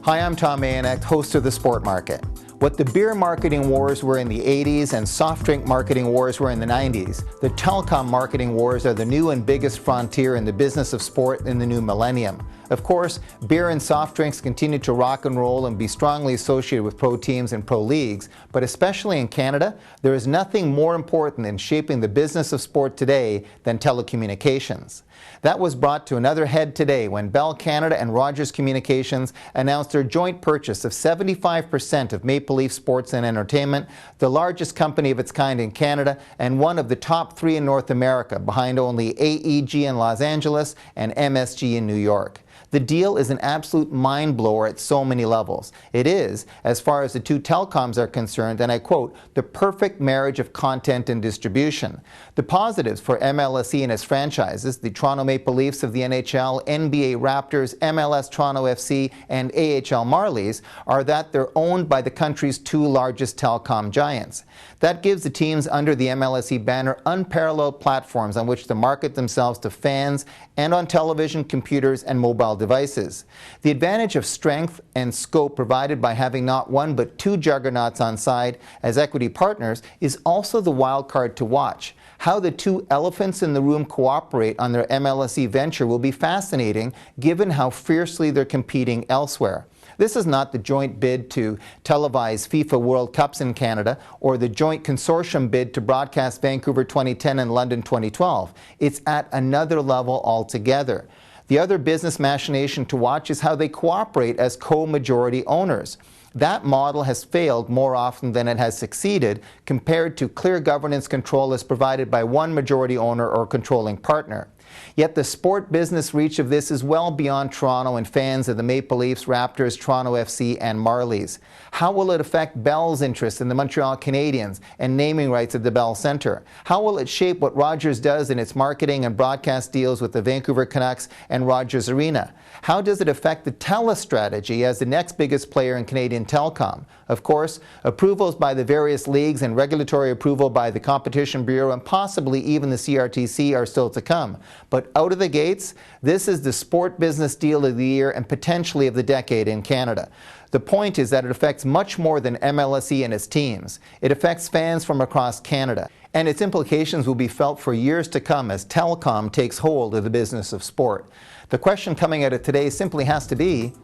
Hi, I'm Tom Mayanek, host of The Sport Market. What the beer marketing wars were in the 80s and soft drink marketing wars were in the 90s, the telecom marketing wars are the new and biggest frontier in the business of sport in the new millennium. Of course, beer and soft drinks continue to rock and roll and be strongly associated with pro teams and pro leagues, but especially in Canada, there is nothing more important in shaping the business of sport today than telecommunications. That was brought to another head today when Bell Canada and Rogers Communications announced their joint purchase of 75% of Maple Leaf Sports and Entertainment, the largest company of its kind in Canada and one of the top three in North America, behind only AEG in Los Angeles and MSG in New York. The deal is an absolute mind-blower at so many levels. It is, as far as the two telecoms are concerned, and I quote, the perfect marriage of content and distribution. The positives for MLSE and its franchises, the Toronto Maple Leafs of the NHL, NBA Raptors, MLS Toronto FC, and AHL Marlies, are that they're owned by the country's two largest telecom giants. That gives the teams under the MLSE banner unparalleled platforms on which to market themselves to fans and on television, computers, and mobile devices. The advantage of strength and scope provided by having not one but two juggernauts on side as equity partners is also the wild card to watch. How the two elephants in the room cooperate on their MLSE venture will be fascinating given how fiercely they're competing elsewhere. This is not the joint bid to televise FIFA World Cups in Canada or the joint consortium bid to broadcast Vancouver 2010 and London 2012. It's at another level altogether. The other business machination to watch is how they cooperate as co-majority owners. That model has failed more often than it has succeeded compared to clear governance control as provided by one majority owner or controlling partner. Yet the sport business reach of this is well beyond Toronto and fans of the Maple Leafs, Raptors, Toronto FC, and Marlies. How will it affect Bell's interest in the Montreal Canadiens and naming rights at the Bell Centre? How will it shape what Rogers does in its marketing and broadcast deals with the Vancouver Canucks and Rogers Arena? How does it affect the TELUS strategy as the next biggest player in Canadian telecom? Of course, approvals by the various leagues and regulatory approval by the Competition Bureau and possibly even the CRTC are still to come. But out of the gates, this is the sport business deal of the year and potentially of the decade in Canada. The point is that it affects much more than MLSE and its teams. It affects fans from across Canada, and its implications will be felt for years to come as telecom takes hold of the business of sport. The question coming out of today simply has to be,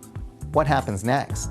what happens next?